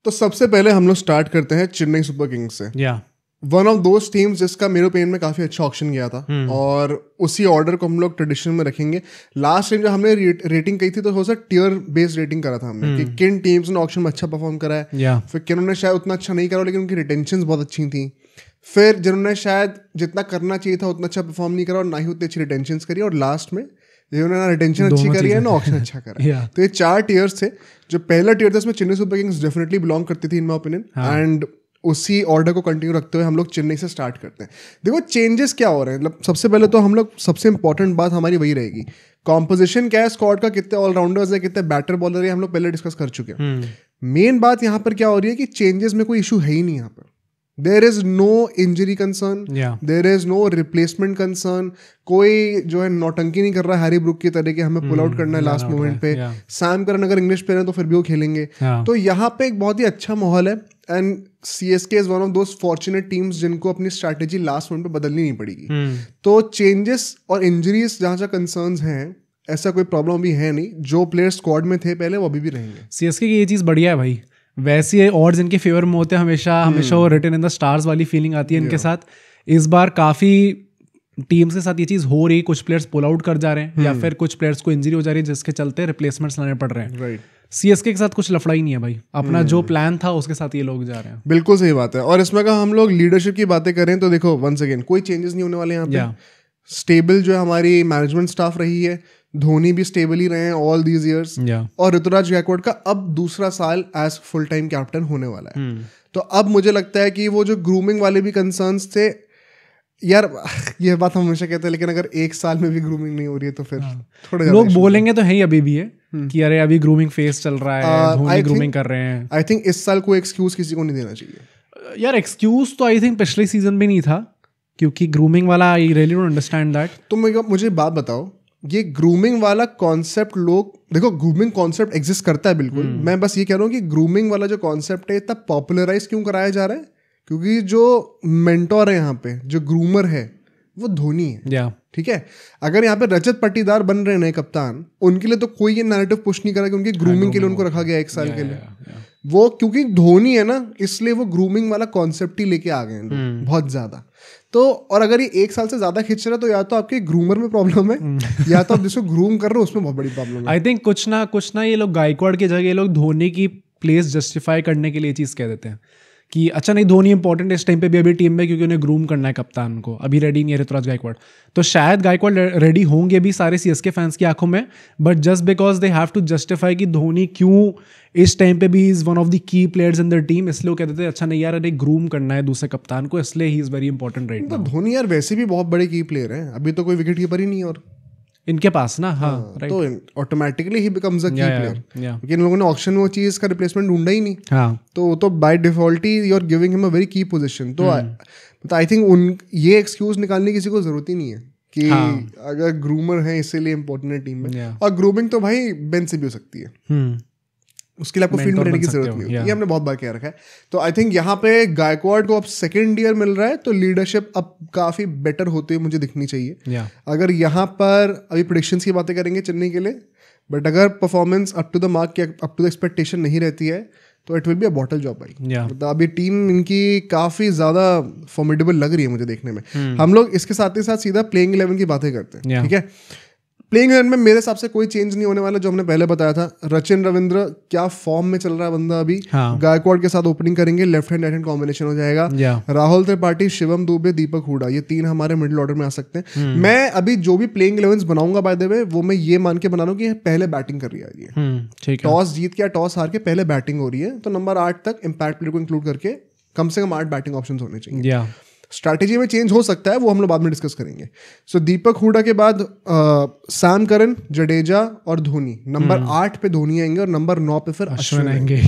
तो सबसे पहले हम लोग स्टार्ट करते हैं चेन्नई सुपर किंग्स से। वन ऑफ दोज टीम्स जिसका मेरे ओपिनियन में काफी अच्छा ऑक्शन गया था, और उसी ऑर्डर को हम लोग ट्रेडिशन में रखेंगे। लास्ट टाइम जब हमने रेटिंग कही थी तो थोड़ा सा टियर बेस्ड रेटिंग करा था हमने कि किन टीम्स ने ऑक्शन में अच्छा परफॉर्म करा है, फिर किन्होंने शायद उतना अच्छा नहीं करा लेकिन उनकी रिटेंशन बहुत अच्छी थी, फिर जिन्होंने शायद जितना करना चाहिए था उतना अच्छा परफॉर्म नहीं करा और ना ही उतनी अच्छी रिटेंशन करी, और लास्ट में जिन्होंने ना रिटेंशन अच्छी करी है ना ऑक्शन अच्छा करा। तो ये 4 टीयर्स थे। जो पहला टीयर था उसमें Chennai super Kings definitely belong करती थी इन माय ओपिनियन, एंड उसी ऑर्डर को कंटिन्यू रखते हुए हम लोग चेन्नई से स्टार्ट करते हैं। देखो चेंजेस क्या हो रहे हैं, मतलब सबसे पहले तो हम लोग सबसे इंपॉर्टेंट बात हमारी वही रहेगी, कॉम्पोजिशन क्या है स्क्वाड का, कितने ऑलराउंडर्स है, कितने बैटर बॉलर है, हम लोग पहले डिस्कस कर चुके हैं। मेन बात यहाँ पर क्या हो रही है कि चेंजेस में कोई इशू है ही नहीं यहाँ पर। There is no injury concern, there is no replacement concern, कोई जो है नौटंकी नहीं कर रहा है हैरी ब्रुक की तरह कि हमें पुल आउट करना है लास्ट मोमेंट पे। सैम करन अगर इंग्लिश प्लेयर है तो फिर भी वो खेलेंगे। तो यहाँ पे एक बहुत ही अच्छा माहौल है, and CSK is one of those fortunate teams जिनको अपनी स्ट्रैटेजी लास्ट मोमेंट पे बदलनी नहीं पड़ेगी। तो चेंजेस और इंजरीज जहाँ जहाँ कंसर्न्स हैं ऐसा कोई प्रॉब्लम भी है नहीं, जो प्लेयर स्क्वाड में थे पहले वो अभी भी रहेंगे। CSK की ये चीज़ बढ़िया है भाई, वैसे ऑड्स इनके फेवर में होते हैं हमेशा, हमेशा वो रिटन इन द स्टार्स वाली फीलिंग आती है इनके साथ। इस बार काफ़ी टीम्स के साथ ये चीज़ हो रही, कुछ प्लेयर्स पुल आउट कर जा रहे हैं या फिर कुछ प्लेयर्स को इंजरी हो जा रही है जिसके चलते रिप्लेसमेंट्स लाने पड़ रहे हैं। CSK के साथ कुछ लफड़ा ही नहीं है भाई, अपना जो प्लान था उसके साथ ये लोग जा रहे हैं। बिल्कुल सही बात है। और इसमें का हम लोग लीडरशिप की बातें करें तो देखो वंस अगेन कोई चेंजेस नहीं होने वाले यहाँ पे। स्टेबल जो है हमारी मैनेजमेंट स्टाफ रही है, धोनी भी स्टेबल ही रहे हैं ऑल दीज इयर्स, और ऋतुराज गायकवाड़ का अब दूसरा साल एज फुल टाइम कैप्टन होने वाला है। तो अब मुझे लगता है कि वो जो ग्रूमिंग वाले भी कंसर्न्स थे यार, ये बात हम हमेशा कहते हैं लेकिन अगर 1 साल में भी ग्रूमिंग नहीं हो रही है तो फिर थोड़े लोग बोलेंगे तो है ही अभी भी है कि अरे अभी ग्रूमिंग फेस चल रहा है, धोनी ग्रूमिंग कर रहे हैं। आई थिंक इस साल कोई एक्सक्यूज किसी को नहीं देना चाहिए यार। एक्सक्यूज तो आई थिंक पिछले सीजन में नहीं था, क्योंकि ग्रूमिंग वाला I really don't understand that. तो मुझे बात बताओ, ये ग्रूमिंग वाला कॉन्सेप्ट लोग देखो, ग्रूमिंग कॉन्सेप्ट एग्जिस्ट करता है बिल्कुल, मैं बस ये कह रहा हूँ कि ग्रूमिंग वाला जो कॉन्सेप्ट है इतना पॉपुलराइज क्यों कराया जा रहा है, क्योंकि जो मेंटोर है यहाँ पे, जो ग्रूमर है वो धोनी है। ठीक है, अगर यहाँ पे रजत पाटीदार बन रहे हैं नए कप्तान, उनके लिए तो कोई ये नैरेटिव पुश नहीं करा कि उनकी ग्रूमिंग के लिए उनको रखा गया 1 साल के लिए। वो क्योंकि धोनी है ना, इसलिए वो ग्रूमिंग वाला कॉन्सेप्ट ही लेके आ गए हैं बहुत ज्यादा। तो और अगर ये 1 साल से ज्यादा खींच रहा है तो या तो आपके ग्रूमर में प्रॉब्लम है या तो आप जिसको ग्रूम कर रहे हो उसमें बहुत बड़ी प्रॉब्लम है। आई थिंक कुछ ना ये लोग गायकवाड़ की जगह ये लोग धोनी की प्लेस जस्टिफाई करने के लिए चीज़ कह देते हैं कि अच्छा नहीं, धोनी इंपॉर्टेंट है इस टाइम पे भी अभी टीम में, क्योंकि उन्हें ग्रूम करना है कप्तान को, अभी रेडी नहीं है ऋतुराज गायकवाड़। तो शायद गायकवाड़ रेडी होंगे भी सारे CSK फैंस की आंखों में, but just because they have to justify कि धोनी क्यों इस टाइम पे भी is one of the key players in the team, इसलिए वो कहते थे अच्छा नहीं यार अरे ग्रूम करना है दूसरे कप्तान को, इसलिए he is very important right now. Dhoni यार वैसे भी बहुत बड़े की प्लेयर है, अभी तो कोई विकेट कीपर ही नहीं है और इनके पास ना। तो ऑटोमेटिकली ही बिकम्स अ की प्लेयर, क्योंकि इन लोगों ने ऑक्शन में वो चीज का रिप्लेसमेंट ढूंढा ही नहीं। तो बाय डिफॉल्ट ही you are giving him a very key position. तो आई थिंक ये एक्सक्यूज निकालने की किसी को जरूरत ही नहीं है कि अगर ग्रूमर है इसीलिए इंपॉर्टेंट है टीम में। और ग्रूमिंग तो भाई बेंच से भी हो सकती है, उसके लिए आपको फील्ड में रहने की जरूरत नहीं होती, ये हमने बहुत बार कह रखा है। तो आई थिंक यहाँ पे गायकवाड़ को अब सेकेंड ईयर मिल रहा है तो लीडरशिप अब काफी बेटर होते हुए मुझे दिखनी चाहिए। अगर यहाँ पर अभी प्रेडिक्शंस की बातें करेंगे चेन्नई के लिए, बट अगर performance up to the mark up to the expectation नहीं रहती है तो it will be a bottle job भाई। मतलब अभी टीम इनकी काफी ज्यादा फॉर्मिडेबल लग रही है मुझे देखने में। हम लोग इसके साथ ही साथ सीधा प्लेइंग 11 की बातें करते हैं। ठीक है, प्लेइंग 11 में मेरे हिसाब से कोई चेंज नहीं होने वाला, जो हमने पहले बताया था। रचिन रविंद्र क्या फॉर्म में चल रहा है बंदा अभी, गायकवाड़ के साथ ओपनिंग करेंगे, left hand right hand combination हो जाएगा। राहुल त्रिपाठी, शिवम दुबे, दीपक हुडा, ये 3 हमारे मिडिल ऑर्डर में आ सकते हैं। मैं अभी जो भी प्लेइंग 11 बनाऊंगा बाय द वे, वो मैं ये मान के बना रहा हूँ कि पहले बैटिंग कर रही है। टॉस जीत के टॉस हार के पहले बैटिंग हो रही है, तो नंबर 8 तक इम्पैक्ट प्लेयर को इंक्लूड करके कम से कम 8 बैटिंग ऑप्शन होने चाहिए। स्ट्रैटेजी में चेंज हो सकता है, वो हम लोग बाद में डिस्कस करेंगे। सो दीपक हुडा के बाद सैम करन, जडेजा और धोनी। नंबर 8 पे धोनी आएंगे और नंबर 9 पे फिर अश्विन आएंगे।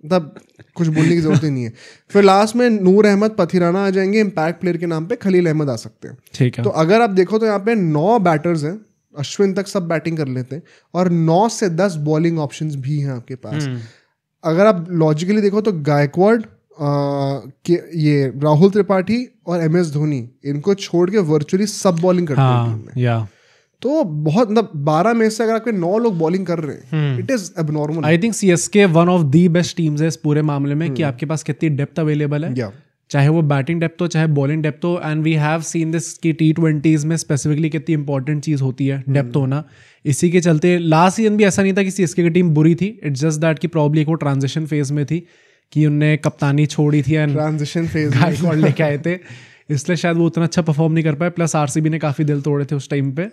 तब कुछ बोलने की जरूरत ही नहीं है। फिर लास्ट में नूर अहमद, पथिराना आ जाएंगे। इम्पैक्ट प्लेयर के नाम पे खलील अहमद आ सकते हैं। ठीक है, तो अगर आप देखो तो यहाँ पे 9 बैटर्स हैं, अश्विन तक सब बैटिंग कर लेते हैं, और 9 से 10 बॉलिंग ऑप्शंस भी हैं आपके पास। अगर आप लॉजिकली देखो तो गायकवाड़, ये राहुल त्रिपाठी और MS धोनी, इनको छोड़ के वर्चुअली सब बॉलिंग करते हैं टीम में। तो बहुत मतलब 12 में से अगर आपके 9 लोग बॉलिंग कर रहे हैं, it is abnormal. I think CSK one of the best teams है इस पूरे मामले में कि आपके पास कितनी डेप्थ अवेलेबल है, चाहे वो बैटिंग डेप्थ हो चाहे बॉलिंग डेप्थ हो। And we have seen this कि T20s में स्पेसिफिकली कितनी इंपॉर्टेंट चीज़ होती है डेप्थ होना। इसी के चलते लास्ट सीजन भी ऐसा नहीं था कि सीएसके की टीम बुरी थी, इट्स जस्ट दैट कि प्रॉब्ली एक वो ट्रांजिशन फेज में थी कि उनने कप्तानी छोड़ी थी एंड ट्रांजिशन फेज गायकवाड़ लेके आए थे, इसलिए शायद वो उतना अच्छा परफॉर्म नहीं कर पाए। प्लस आरसीबी ने काफ़ी दिल तोड़े थे उस टाइम पे।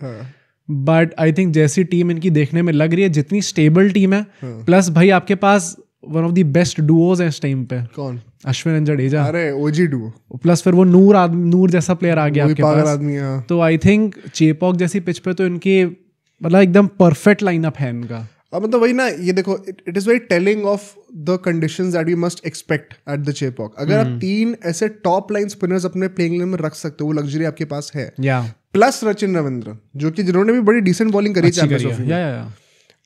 बट आई थिंक जैसी टीम इनकी देखने में लग रही है, जितनी स्टेबल टीम है, प्लस भाई आपके पास one of the best duos है इस टाइम पे। कौन? अश्विन एंड जडेजा। अरे ओजी डुओ, प्लस फिर वो नूर जैसा प्लेयर आ गया आपके पास। आदमी है। तो आई थिंक चेपॉक जैसी पिच पे तो इनकी मतलब एकदम परफेक्ट लाइनअप है इनका। अब मतलब वही ना, ये देखो it is very telling of the conditions that we must expect at the Chepauk. अगर आप 3 ऐसे टॉप लाइन स्पिनर्स अपने प्लेइंग लाइन में रख सकते हो, वो लग्जरी आपके पास है। प्लस रचिन रविंद्र, जो कि जिन्होंने भी बड़ी डिसेंट बॉलिंग करी थी,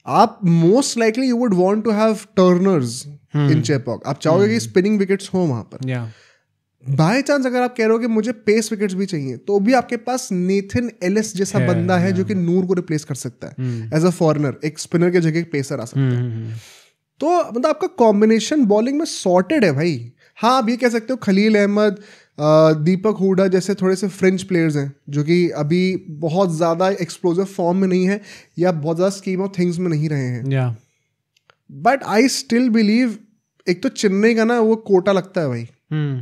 आप most likely you would want to have turners in Chepauk. आप चाहोगे कि स्पिनिंग विकेट्स हो वहां पर। बाय चांस अगर आप कह रहे हो कि मुझे पेस विकेट्स भी चाहिए, तो भी आपके पास नेथन एलिस जैसा बंदा है जो कि नूर को रिप्लेस कर सकता है एज अ फॉरनर, एक स्पिनर के जगह पेसर आ सकता है। तो मतलब आपका कॉम्बिनेशन बॉलिंग में सॉर्टेड है भाई। हाँ, आप ये कह सकते हो खलील अहमद, दीपक हुडा जैसे थोड़े से फ्रेंच प्लेयर्स हैं जो कि अभी बहुत ज़्यादा एक्सप्लोजिव फॉर्म में नहीं है या बहुत ज़्यादा स्कीम ऑफ थिंग्स में नहीं रहे हैं। बट आई स्टिल बिलीव, एक तो चेन्नई का ना वो कोटा लगता है भाई,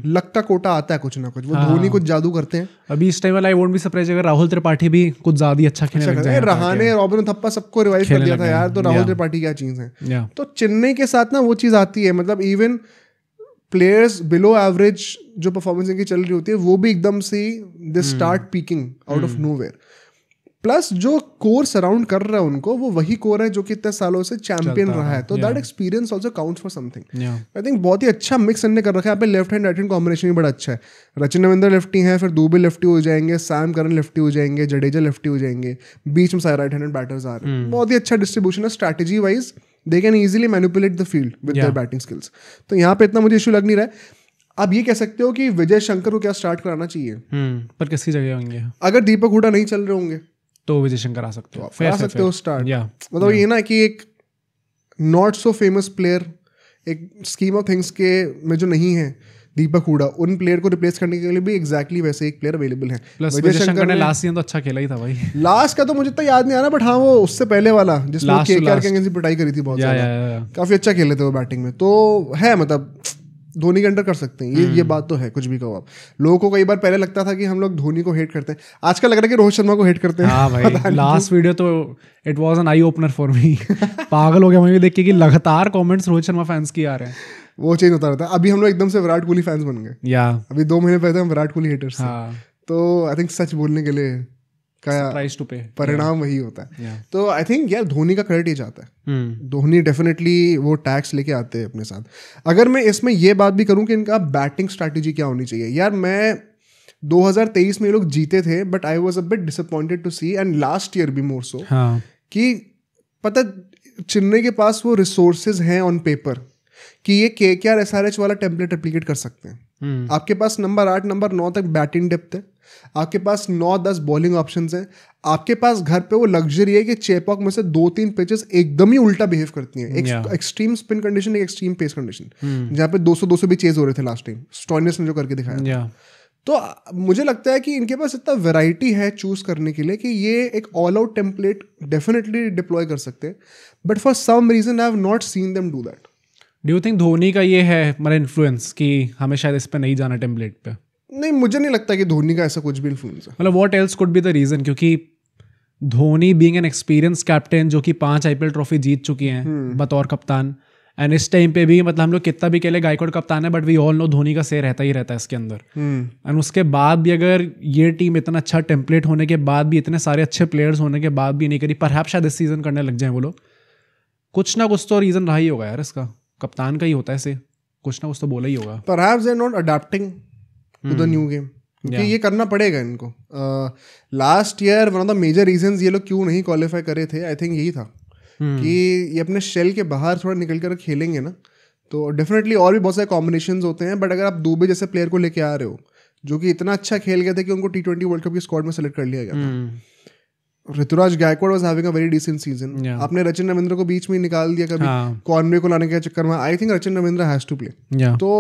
लगता कोटा आता है कुछ ना कुछ। वो धोनी कुछ जादू करते हैं अभी इस टाइम वाला। आई वोंट बी सरप्राइज अगर राहुल त्रिपाठी भी कुछ ज्यादा ही अच्छा खेलने लग जाए। रहाणे, रॉबिन थप्पा सबको रिवाइव कर दिया था यार, तो राहुल त्रिपाठी क्या चीज है। तो चेन्नई के साथ ना वो चीज आती है, मतलब इवन प्लेयर्स बिलो एवरेज जो परफॉर्मेंस इनकी चल रही होती है, वो भी एकदम से they start peeking out of nowhere. Plus जो कोर सराउंड कर रहा है उनको, वो वही कोर है जो कि इतने सालों से चैंपियन रहा है। तो that experience also counts for something. I think बहुत ही अच्छा मिक्स इन्होंने कर रखा है। यहाँ पे left hand right hand combination भी बड़ा अच्छा है। रचिन रविंद्र लेफ्टी है, फिर दुबे लेफ्टी हो जाएंगे, सैम करन लेफ्टी हो जाएंगे, जडेजा लेफ्टी हो जाएंगे, बीच में सारे राइट हैंडेड बैटर्स आ रहे हैं। बहुत ही अच्छा डिस्ट्रीब्यूशन है। Strategy wise they can easily manipulate the field with their batting skills. तो यहाँ पे इतना मुझे इशू लग नहीं रहा है। आप ये कह सकते हो कि विजय शंकर को क्या स्टार्ट कराना चाहिए, पर किसकी जगह होंगे? अगर दीपक हुडा नहीं चल रहे होंगे तो विजय शंकर आ सकते हो, आ सकते हो स्टार्ट। मतलब ये ना कि एक नॉट सो फेमस प्लेयर एक स्कीम ऑफ थिंग्स के में जो नहीं है दीपक हुडा, उन प्लेयर को रिप्लेस करने के लिए भी एग्जैक्टली वैसे एक प्लेयर अवेलेबल है। प्लस विजय शंकर ने लास्ट सीजन तो अच्छा खेला ही था भाई। लास्ट का तो मुझे तो याद नहीं आ रहा, बट हाँ वो उससे पहले वाला जिसमें केकेआर के अगेंस्ट पिटाई करी थी बहुत ज्यादा, काफी अच्छा खेले थे वो बैटिंग में। तो है मतलब धोनी के अंडर कर सकते हैं ये बात तो है। कुछ भी कहो आप, लोगों को कई बार पहले लगता था कि हम लोग धोनी को हेट करते हैं, आजकल लग रहा है कि रोहित शर्मा को हेट करते हैं। हाँ भाई, लास्ट वीडियो तो it was an eye opener for me. पागल हो गया मैं भी देख के कि लगातार कमेंट्स रोहित शर्मा फैंस की आ रहे हैं। वो चेंज होता रहता है। अभी हम लोग एकदम से विराट कोहली फैंस बन गए। अभी 2 महीने पहले हम विराट कोहली हेटर्स थे। तो आई थिंक सच बोलने के लिए प्राइस टू पे परिणाम वही होता है। तो आई थिंक यार धोनी का क्रेडिट ही जाता है। धोनी डेफिनेटली वो टैक्स लेके आते हैं अपने साथ। अगर मैं इसमें ये बात भी करूं कि इनका बैटिंग स्ट्रैटेजी क्या होनी चाहिए, यार मैं 2023 में ये लोग जीते थे, but I was a bit disappointed to see, and last year भी मोर सो, कि पता चेन्नई के पास वो रिसोर्सेज हैं ऑन पेपर कि ये केकेआर एसआरएच वाला टेम्पलेट रेप्लिकेट कर सकते हैं। आपके पास नंबर 8 नंबर 9 तक बैटिंग डेप्थ है, आपके पास 9-10 बॉलिंग ऑप्शंस हैं, आपके पास घर पे वो लग्जरी है कि चेपॉक में से 2-3 पिचेस एकदम ही उल्टा बिहेव करती हैं। एक एक्सट्रीम स्पिन कंडीशन, एक एक्सट्रीम पेस कंडीशन, जहाँ पे 200 भी चेज हो रहे थे लास्ट टाइम स्टॉइनिस ने जो करके दिखाया। तो मुझे लगता है कि इनके पास इतना वैरायटी है चूज करने के लिए कि ये एक all out template definitely deploy कर सकते हैं, but for some reason I have not seen them do that. Do you think Dhoni का ये है हमारा इन्फ्लुएंस कि हमें शायद इस पे नहीं जाना टेम्पलेट पे? नहीं, मुझे नहीं लगता कि धोनी का ऐसा कुछ भी इन्फ्लुएंस है। मतलब what else could be the reason? क्योंकि Dhoni being an experience captain जो कि 5 IPL ट्रॉफी जीत चुकी हैं बतौर कप्तान, एंड इस टाइम पे भी मतलब हम लोग कितना भी कह ले गायकवाड़ कप्तान है, but we all know Dhoni का से रहता ही रहता है इसके अंदर। एंड उसके बाद भी अगर ये टीम इतना अच्छा टेम्पलेट होने के बाद भी, इतने सारे अच्छे प्लेयर्स होने के बाद भी नहीं करी, परहैप्स शायद इस सीजन करने लग जाए वो लोग। कुछ ना कुछ तो रीजन रहा ही होगा यार इसका, कप्तान का ही होता है ऐसे, कुछ ना कुछ तो बोला ही होगा। Perhaps they are not adapting to the new game, क्योंकि ये करना पड़ेगा इनको। Last year one of the major reasons ये लोग क्यों नहीं क्वालिफाई करे थे, आई थिंक यही था कि ये अपने शेल के बाहर थोड़ा निकल कर खेलेंगे ना, तो डेफिनेटली और भी बहुत सारे कॉम्बिनेशंस होते हैं। बट अगर आप दुबे जैसे प्लेयर को लेके आ रहे हो जो कि इतना अच्छा खेल गया था कि उनको T20 वर्ल्ड कप की स्क्वाड में सेलेक्ट कर लिया गया था, Ruturaj Gaikwad was having a very decent season. आपने रचिन रविंद्र को बीच में निकाल दिया कभी कॉनवे को लाने के चक्कर में. I think Rachin Ravindra has to play. तो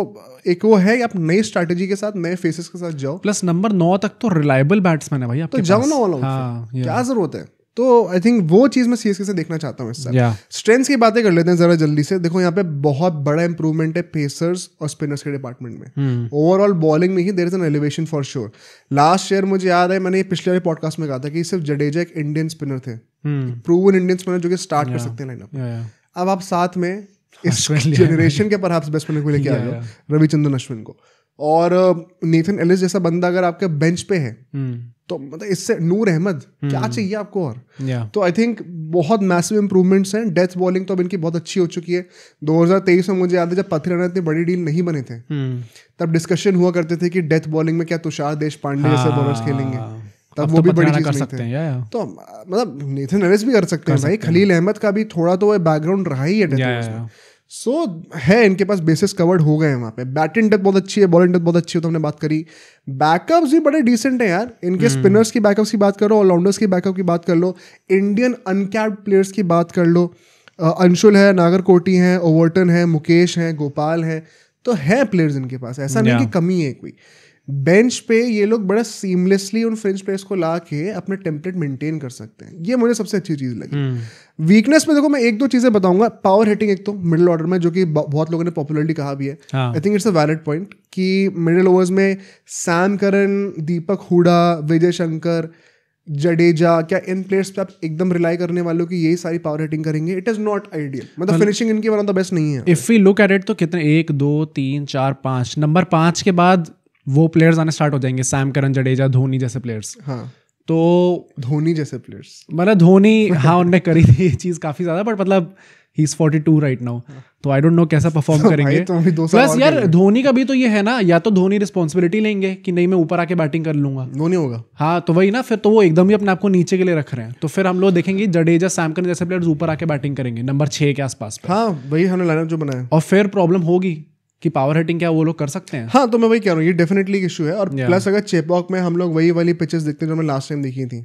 एक वो है आप नई स्ट्रैटेजी के साथ नए फेसेस के साथ जाओ. प्लस नंबर 9 तक तो रिलायबल बैट्समैन है भाई आपके पास. तो जाओ ना ऑल आउट. क्या जरूरत है. तो आई थिंक वो चीज मैं सीएसके से देखना चाहता हूँ इस साल. स्ट्रेंथ्स की बातें कर लेते हैं जरा जल्दी से. देखो यहाँ पे बहुत बड़ा इंप्रूवमेंट है पेसर्स और स्पिनर्स के डिपार्टमेंट में. ओवरऑल बॉलिंग में ही there is an elevation for sure. Last year मुझे याद है मैंने पिछले वाले पॉडकास्ट में कहा था कि सिर्फ जडेजा एक इंडियन स्पिनर थे, प्रूवन इंडियन स्पिनर जो कि स्टार्ट कर सकते हैं लाइनअप. अब आप साथ में इस जनरेशन के परहैप्स बेस्ट स्पिनर को लेके आ जाओ, रविचंद्रन अश्विन को. और नेथन एलिस जैसा बंदा अगर आपके बेंच पे है तो मतलब इससे नूर अहमद क्या चाहिए आपको. और तो आई थिंक बहुत मैसिव इंप्रूवमेंट्स हैं. डेथ बॉलिंग तो अब इनकी बहुत अच्छी हो चुकी है. 2023 में मुझे याद है जब पथरी राणा इतनी बड़ी डील नहीं बने थे तब डिस्कशन हुआ करते थे कि डेथ बॉलिंग में क्या तुषार देशपांडे जैसे बॉलर्स खेलेंगे. तब वो भी बड़ी चीज नहीं थे. तो मतलब नेथन एलिस भी कर सकते हैं भाई. खलील अहमद का भी थोड़ा तो बैकग्राउंड रहा ही है डेथ में. सो है इनके पास बेसिस कवर्ड हो गए हैं वहाँ पे. बैटिंग डेप्थ बहुत अच्छी है, बॉलिंग डेप्थ बहुत अच्छी है. तो हमने बात करी. बैकअप्स भी बड़े डिसेंट हैं यार इनके. स्पिनर्स की बैकअप्स की बात करो, ऑलराउंडर्स की बैकअप की बात कर लो, इंडियन अनकैप्ड प्लेयर्स की बात कर लो. अंशुल है, नागरकोटी है, ओवर्टन है, मुकेश है, गोपाल है. तो है प्लेयर्स इनके पास. ऐसा नहीं कि कमी है कोई. बेंच पे ये लोग बड़ा सीमलेसली उन फ्रेंच प्लेयर्स को ला के अपने टेम्पलेट मेंटेन कर सकते हैं. ये मुझे सबसे अच्छी चीज़ लगी. वीकनेस में देखो मैं एक दो चीज़ें बताऊंगा. पावर हिटिंग एक तो मिडिल ऑर्डर में जो कि बहुत लोगों ने पॉपुलरली कहा भी है. I think it's a valid point कि मिडिल ओवर्स में सैम करन, दीपक हुडा, विजय शंकर, जडेजा, क्या इन प्लेयर्स पे आप एकदम रिलाई करने वालों की यही सारी पावर हिटिंग करेंगे? It is not ideal. मतलब फिनिशिंग इनकी वन ऑफ द बेस्ट नहीं है. If we look at it तो कितने 1 2 3 4 5 नंबर 5 के बाद वो प्लेयर्स आने स्टार्ट हो जाएंगे. सैम करन, जडेजा, धोनी जैसे प्लेयर्स. हाँ तो धोनी जैसे प्लेयर्स मतलब धोनी हाँ उनने करी थी ये चीज़ काफ़ी ज़्यादा. बट मतलब ही इज 42 राइट नाउ. तो आई डोंट नो कैसा परफॉर्म करेंगे. प्लस यार धोनी का भी तो ये है ना, या तो धोनी रिस्पॉन्सिबिलिटी लेंगे कि नहीं मैं ऊपर आके बैटिंग कर लूंगा. धोनी होगा. हाँ तो वही ना. फिर तो वो एकदम ही अपने आप को नीचे के लिए रख रहे हैं. तो फिर हम लोग देखेंगे जडेजा, सैम करन जैसे प्लेयर्स ऊपर आके बैटिंग करेंगे नंबर 6 के आसपास. हाँ वही हमने लाइनअप जो बनाया. और फिर प्रॉब्लम होगी कि पावर हिटिंग क्या वो लोग कर सकते हैं. हाँ तो मैं वही कह रहा हूँ ये डेफिनेटली इशू है. और प्लस अगर चेपॉक में हम लोग वही वाली पिचेस देखते हैं जो हमने लास्ट टाइम देखी थी,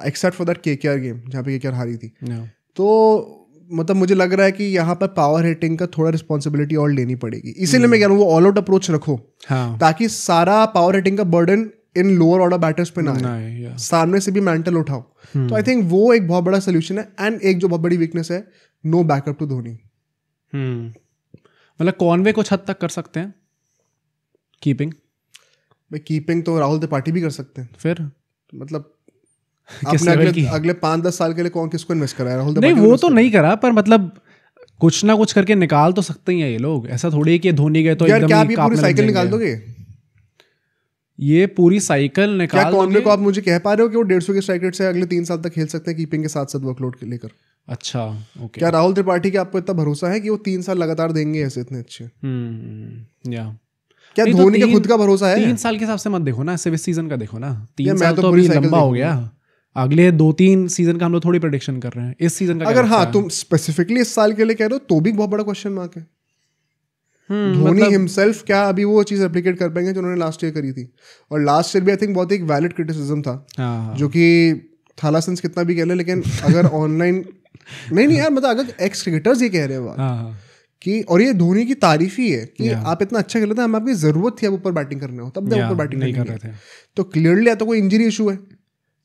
except for that KKR game जहाँ पे केकेआर हारी थी. तो मतलब मुझे लग रहा है कि यहाँ पर पावर हिटिंग का थोड़ा रिस्पॉन्सिबिलिटी और लेनी पड़ेगी. इसीलिए मैं कह रहा हूँ वो ऑल आउट अप्रोच रखो ताकि सारा पावर हिटिंग का बर्डन इन लोअर ऑर्डर बैटर्स पे ना आए. सामने से भी मेंटल उठाओ. तो आई थिंक वो एक बहुत बड़ा सोल्यूशन है. एंड एक जो बहुत बड़ी वीकनेस है, नो बैकअप टू धोनी. मतलब कॉनवे कुछ हद तक कर सकते हैं कीपिंग. भाई कीपिंग तो राहुल त्रिपाठी भी कर सकते हैं. फिर मतलब आपने अगले 5-10 साल के लिए कौन किसको इन्वेस्ट करा है? राहुल नहीं वो तो नहीं करा, पर मतलब कुछ ना कुछ करके निकाल तो सकते ही हैं ये लोग. ऐसा थोड़ी है कि धोनी गए तो यार क्या आप ये पूरी साइकिल निकाल दोगे? ये पूरी साइकिल निकाल क्या कॉनवे को आप मुझे कह पा रहे हो कि वो 150 के स्ट्राइक रेट से अगले 3 साल तक खेल सकते हैं कीपिंग के साथ साथ वर्कलोड के लेकर? अच्छा ओके. क्या राहुल त्रिपाठी के आपको इतना भरोसा है कि वो 3 साल लगातार देंगे ऐसे इतने अच्छे? या क्या धोनी का खुद का भरोसा है? 3 साल के हिसाब से मत देखो ना, सिर्फ सीजन का देखो ना. 3 साल तो अभी लंबा हो गया. अगले 2-3 सीजन का हम लोग थोड़ी प्रेडिक्शन कर रहे हैं. इस सीजन का अगर हाँ तुम स्पेसिफिकली इस साल के लिए कह रहे हो तो भी बहुत बड़ा क्वेश्चन मार्क है. धोनी हिमसेल्फ क्या अभी वो चीज रेप्लिकेट कर पाएंगे जो उन्होंने लास्ट ईयर करी थी? और लास्ट ईयर भी आई थिंक बहुत एक वैलिड क्रिटिसिज्म था जो कि थालासंस कितना भी कह ले, लेकिन अगर ऑनलाइन नहीं यार मतलब अगर एक्स क्रिकेटर्स ये कह रहे हो कि और ये धोनी की तारीफ ही है कि आप इतना अच्छा खेलते हैं, हमें आपकी जरूरत थी अब ऊपर बैटिंग करने हो तब ऊपर बैटिंग नहीं कर रहे थे. तो क्लियरली या तो कोई इंजरी इशू है,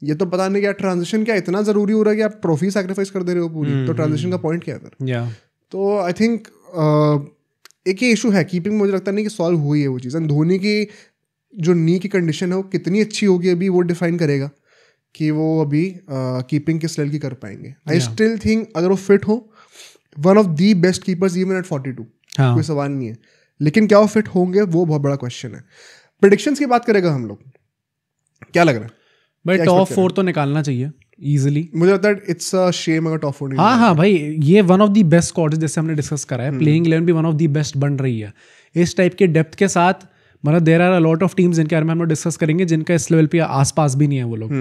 ये तो पता नहीं क्या ट्रांजिशन क्या इतना जरूरी हो रहा है कि आप ट्रॉफी सैक्रिफाइस कर दे रहे हो पूरी. तो ट्रांजिशन का पॉइंट क्या है? तो आई थिंक एक ही इशू है कीपिंग. मुझे लगता नहीं कि सॉल्व हुई है वो चीज़. एंड धोनी की जो नी की कंडीशन है वो कितनी अच्छी होगी अभी वो डिफाइन करेगा कि वो अभी कीपिंग किस लेवल की कर पाएंगे. आई स्टिल थिंक अगर वो फिट हो one of the best keepers even at 42. कोई सवाल नहीं है. लेकिन क्या वो फिट होंगे वो बहुत बड़ा क्वेश्चन है. प्रेडिक्शंस की बात करेगा हम लोग, क्या लग रहा है भाई? टॉप 4 तो निकालना चाहिए इजीली. मुझे लगता है इट्स अ शेम अगर टॉप 4 नहीं. हाँ भाई ये one of the best squads जैसे हमने डिस्कस करा है. प्लेइंग 11 भी वन ऑफ दी बेस्ट बन रही है इस टाइप के डेप्थ के साथ. मतलब there are a lot of teams जिनके बारे में हम लोग डिस्कस करेंगे जिनका इस लेवल पे आसपास भी नहीं है वो लोग.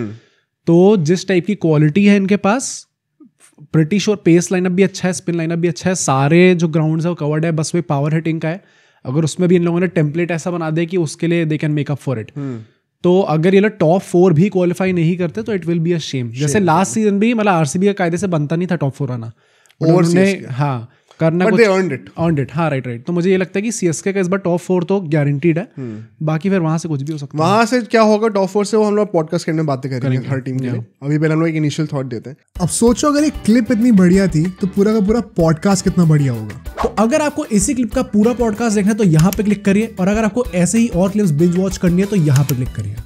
तो जिस टाइप की क्वालिटी है इनके पास, प्रिटी श्योर पेस लाइनअप भी अच्छा है, स्पिन लाइनअप भी अच्छा है, सारे जो ग्राउंड्स है वो कवर्ड है. बस वे पावर हिटिंग का है. अगर उसमें भी इन लोगों ने टेम्पलेट ऐसा बना दे कि उसके लिए they can make up for it. तो अगर ये लोग टॉप 4 भी क्वालिफाई नहीं करते तो it will be a shame. जैसे लास्ट सीजन भी मतलब आरसीबी का कायदे से बनता नहीं था टॉप 4 आना, उन्होंने हाँ करना कुछ earned it। हाँ राइट। तो मुझे ये लगता है कि सीएसके का इस बार टॉप 4 तो गारंटीड है, बाकी फिर वहां से कुछ भी हो सकता है। वहां से क्या होगा टॉप 4 से वो हम लोग पॉडकास्ट करने में बातें करेंगे हर टीम के लिए। अभी पहले हम लोग एक इनिशियल थॉट देते हैं। अब सोचो अगर एक क्लिप इतनी बढ़िया थी तो पूरा का पूरा पॉडकास्ट कितना बढ़िया होगा। तो अगर आपको इसी क्लिप का पूरा पॉडकास्ट देखना है तो यहाँ पे क्लिक करिए, और अगर आपको ऐसे ही और क्लिप्स बिंज वॉच करनी है तो यहाँ पे क्लिक करिए।